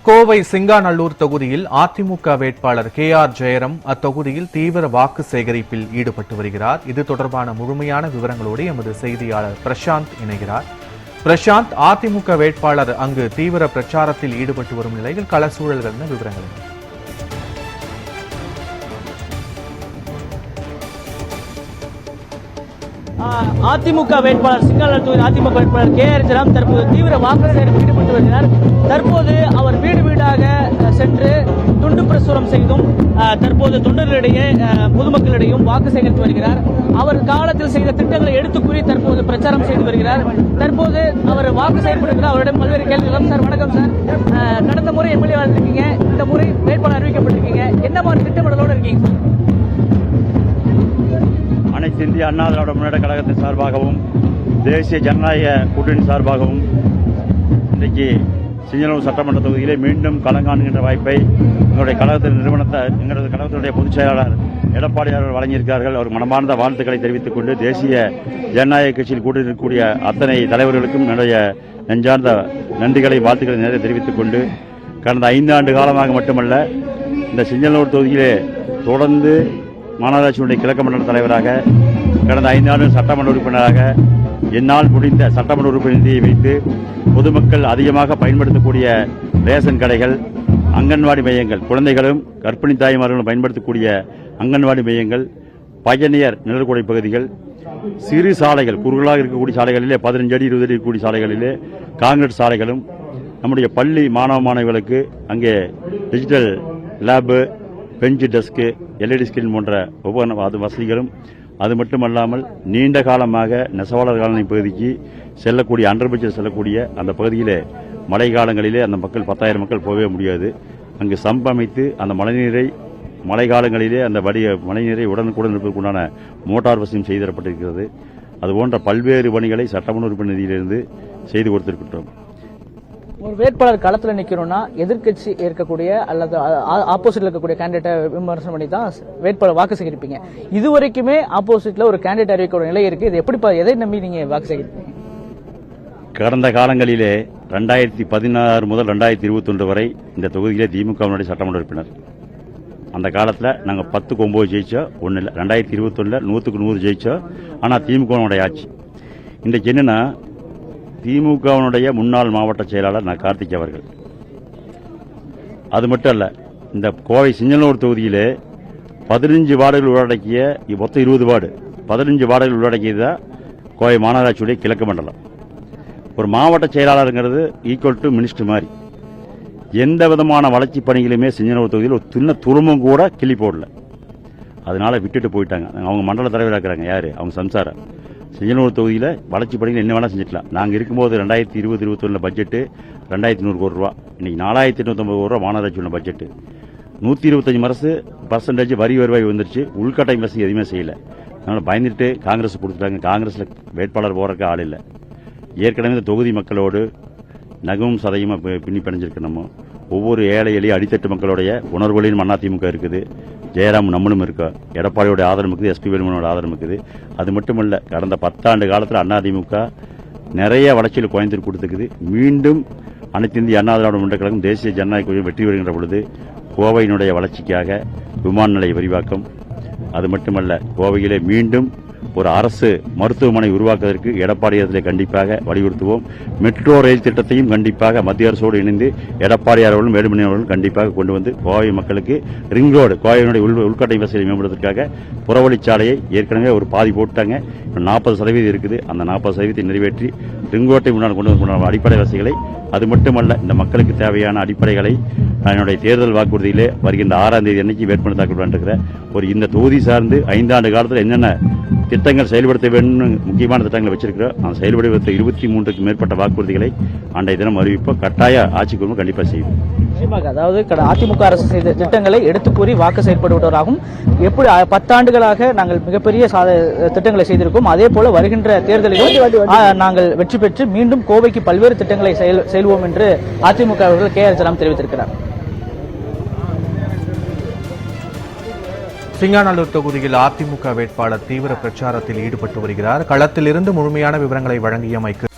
கோவை சிங்காநல்லூர் தொகுதியில் அதிமுக வேட்பாளர் KR ஜெயராம் அத்தொகுதியில் தீவிர வாக்கு சேகரிப்பில் ஈடுபட்டு வருகிறார். இது தொடர்பான முழுமையான விவரங்களோடு எமது செய்தியாளர் பிரசாந்த் இணைகிறார். பிரசாந்த், அதிமுக வேட்பாளர் அங்கு தீவிர பிரச்சாரத்தில் ஈடுபட்டு வரும் நிலையில் கள சூழல்கள் விவரங்கள் அதிமுக வேட்பாளர் சிங்காநல்லூர் தொகுதி அதிமுக வேட்பாளர் KR ஜெயராம் தற்போது தீவிர வாக்கு சேகரிப்பில் ஈடுபட்டு வருகிறார். தற்போது அவர் வீடு வீடாக சென்று துண்டு பிரசுரம் செய்தும் தற்போது தொண்டர்களிடையே பொதுமக்களிடையும் வாக்கு சேகரித்து வருகிறார். அவர் காலத்தில் செய்த திட்டங்களை எடுத்து கூறி தற்போது பிரச்சாரம் செய்து வருகிறார். தற்போது அவர் வாக்கு செயல்படுகிறார். அவரிடம் பல்வேறு கேள்விகளும். சார் வணக்கம் சார், கடந்த முறை எம்எல்ஏ இருக்கீங்க, இந்த முறை வேட்பாளர் அறிவிக்கப்பட்டிருக்கீங்க, என்ன மாதிரி திட்டமிடலோடு இருக்கீங்க? அனைத்து இந்திய அண்ணா திராவிட முன்னேற்ற கழகத்தின் சார்பாகவும் தேசிய ஜனநாயக கூட்டணி சார்பாகவும் இன்றைக்கு சிங்கநல்லூர் சட்டமன்ற தொகுதியிலே மீண்டும் களங்காணுகின்ற வாய்ப்பை எங்களுடைய கழகத்தினுடைய பொதுச் செயலாளர் எடப்பாடி அவர்கள் வழங்கியிருக்கிறார்கள். அவர் மனமார்ந்த வாழ்த்துக்களை தெரிவித்துக் கொண்டு தேசிய ஜனநாயக கட்சியில் கூட்டியிருக்கக்கூடிய அத்தனை தலைவர்களுக்கும் என்னுடைய நெஞ்சார்ந்த நன்றிகளை வாழ்த்துக்களை நேரே தெரிவித்துக் கொண்டு கடந்த 5 ஆண்டு காலமாக மட்டுமல்ல இந்த சிங்கநல்லூர் தொகுதியிலே தொடர்ந்து மாநகராட்சியினுடைய கிழக்கு மண்டல தலைவராக கடந்த 5 ஆண்டு சட்டமன்ற உறுப்பினராக என்னால் முடிந்த சட்டமன்ற உறுப்பினர் நிதியை வைத்து பொதுமக்கள் அதிகமாக பயன்படுத்தக்கூடிய ரேஷன் கடைகள், அங்கன்வாடி மையங்கள், குழந்தைகளும் கர்ப்பிணி தாய்மார்களும் பயன்படுத்தக்கூடிய அங்கன்வாடி மையங்கள், பயணியர் நிழற்குடை பகுதிகள், சிறு சாலைகள், குறுகலாக இருக்கக்கூடிய சாலைகளிலே 15 அடி 20 அடி இருக்கக்கூடிய சாலைகளிலே காங்கிரீட் சாலைகளும், நம்முடைய பள்ளி மாணவ மாணவிகளுக்கு அங்கே digital lab, bench, desk, LED screen போன்ற ஒவ்வொரு வசதிகளும், அது மட்டுமல்லாமல் நீண்ட காலமாக நெசவாளர் காலனி பகுதிக்கு செல்லக்கூடிய அண்டர்பிரிட்ஜில் செல்லக்கூடிய அந்த பகுதியிலே மழை காலங்களிலே அந்த மக்கள் 10,000 மக்கள் போகவே முடியாது. அங்கு சம்ப் அமைத்து அந்த மழை காலங்களிலே அந்த மழைநீரை உடனுக்குடன் இருப்பதற்குண்டான மோட்டார் வசதியும் செய்து தரப்பட்டிருக்கிறது. அதுபோன்ற பல்வேறு பணிகளை சட்டமன்ற உறுப்பினர் நிதியிலிருந்து செய்து கொடுத்திருக்கின்றோம். ஒரு வேட்பாளர் களத்தில் நிற்கணும்னா எதிர்கட்சி இருக்கக்கூடிய அல்லது ஆப்போசிட்ல இருக்கக்கூடிய கேண்டிடேட்டை விமர்சனம் பண்ணி தான் வேட்பாளர் வாக்கு சேகரிப்பீங்க. இதுவரைக்குமே ஆப்போசிட்ல ஒரு கேண்டிடேட் அறிவிக்கிற நிலை இருக்கு. இது எப்படி, எதை நம்பி நீங்க வாக்கு சேகரிப்பீங்க? கடந்த காலங்களிலே 2016 முதல் 2021 வரை இந்த தொகுதியிலே திமுகவினுடைய சட்டமன்ற உறுப்பினர். அந்த காலத்தில் நாங்கள் 10க்கு 9 ஜெயிச்சோம், ஒன்றும் இல்லை. 2021 100க்கு 100 ஜெயிச்சோம். ஆனால் திமுகவினுடைய ஆட்சி இன்றைக்கு என்னன்னா, திமுகவினுடைய முன்னாள் மாவட்ட செயலாளர் நான் கார்த்திக் அவர்கள். அது மட்டும் அல்ல, இந்த கோவை சிங்கநல்லூர் தொகுதியிலே 15 வார்டுகள் உள்ளடக்கிய மொத்தம் 20 வார்டு, 15 வார்டுகள் உள்ளடக்கியதுதான் கோவை மாநகராட்சியுடைய கிழக்கு மண்டலம். ஒரு மாவட்ட செயலாளருங்கிறது ஈக்குவல் டு மினிஸ்டர் மாதிரி. எந்த விதமான வளர்ச்சி பணிகளுமே சிங்கநல்லூர் தொகுதியில் ஒரு சின்ன துரும்பம் கூட கிள்ளி போடல. அதனால விட்டுட்டு போயிட்டாங்க. அவங்க மண்டல தலைவராக இருக்கிறாங்க. யாரு? அவங்க சம்சாரம். சிங்கநல்லூர் தொகுதியில் வளர்ச்சி பணிகள் என்ன வேணா செஞ்சுக்கலாம். நாங்கள் இருக்கும்போது 2020-21 பட்ஜெட்டு 2,100 கோடி ரூபா, இன்னைக்கு 4,850 கோடி ரூபா மாநகராட்சியோட பட்ஜெட்டு. 125% வரி வருவாய் வந்துருச்சு. உள்கட்டமைப்பு வசதி எதுவுமே செய்யல. அதனால பயந்துட்டு காங்கிரஸ் கொடுத்துட்டாங்க. காங்கிரஸ்ல வேட்பாளர் போறதுக்கு ஆள் இல்லை. ஏற்கனவே இந்த தொகுதி மக்களோடு நகமும் சதையுமா பின்னி பிணைஞ்சிருக்கு. நம்ம ஒவ்வொரு ஏழை எளிய அடித்தட்டு மக்களுடைய உணர்வுகளையும் அதிமுக இருக்குது. ஜெயராம் நம்மளும் இருக்கா. எடப்பாடியோட ஆதரவு இருக்குது, SP வேலுமணியோட ஆதரவு இருக்குது. அது மட்டுமல்ல, கடந்த 10 ஆண்டு காலத்தில் அதிமுக நிறைய வளர்ச்சியில் கோயம்புத்தூர் கொடுத்துக்குது. மீண்டும் அனைத்து இந்திய அண்ணா திராவிட முன்னேற்ற கழகம் தேசிய ஜனநாயக கூட்டணி வெற்றி வருகின்ற பொழுது கோவையினுடைய வளர்ச்சிக்காக விமான நிலைய விரிவாக்கம், அது மட்டுமல்ல கோவையிலே மீண்டும் ஒரு அரசு மருத்துவமனை உருவாக்குவதற்கு எடப்பாடியாரத்திலே கண்டிப்பாக வலியுறுத்துவோம். மெட்ரோ ரயில் திட்டத்தையும் கண்டிப்பாக மத்திய அரசோடு இணைந்து எடப்பாடியார் அவர்களும் வேலுமணி அவர்களும் கண்டிப்பாக கொண்டு வந்து கோவை மக்களுக்கு ரிங் ரோடு, கோவையினுடைய உள்கட்டமை வசதியை மேம்படுவதற்காக புறவழிச்சாலையை ஏற்கனவே ஒரு பாதி போட்டாங்க. 40% இருக்குது. அந்த 40% நிறைவேற்றி ரிங் ரோட்டை முன்னால் கொண்டு வந்து அடிப்படை வசதிகளை, அது மட்டுமல்ல இந்த மக்களுக்கு தேவையான அடிப்படைகளை என்னுடைய தேர்தல் வாக்குறுதியிலே வருகின்ற 6ஆம் தேதி அன்னைக்கு வேட்புமனு தாக்கல் பண்ணிருக்கிற இந்த தொகுதி சார்ந்து 5 ஆண்டு காலத்தில் என்னென்ன திட்டங்கள் செயல்படுத்த வேண்டும், முக்கியமான திட்டங்களை வச்சிருக்கிறோம். அந்த செயல்படுத்த 23க்கு மேற்பட்ட வாக்குறுதிகளை அன்றைய தினம் அறிவிப்போம். கட்டாய ஆட்சிக்கு கண்டிப்பாக செய்வோம். நிச்சயமாக, அதாவது அதிமுக அரசு செய்த திட்டங்களை எடுத்து கூறி வாக்கு செயல்படுவதாகவும், எப்படி 10 ஆண்டுகளாக நாங்கள் மிகப்பெரிய திட்டங்களை செய்திருக்கோம், அதே போல வருகின்ற தேர்தலில் நாங்கள் வெற்றி பெற்று மீண்டும் கோவைக்கு பல்வேறு திட்டங்களை செயல்வோம் என்று அதிமுக அவர்கள் KR ஜெயராம் தெரிவித்திருக்கிறார். சிங்காநல்லூர் தொகுதியில் அதிமுக வேட்பாளர் தீவிர பிரச்சாரத்தில் ஈடுபட்டு வருகிறார். களத்திலிருந்து முழுமையான விவரங்களை வழங்கியமைக்கு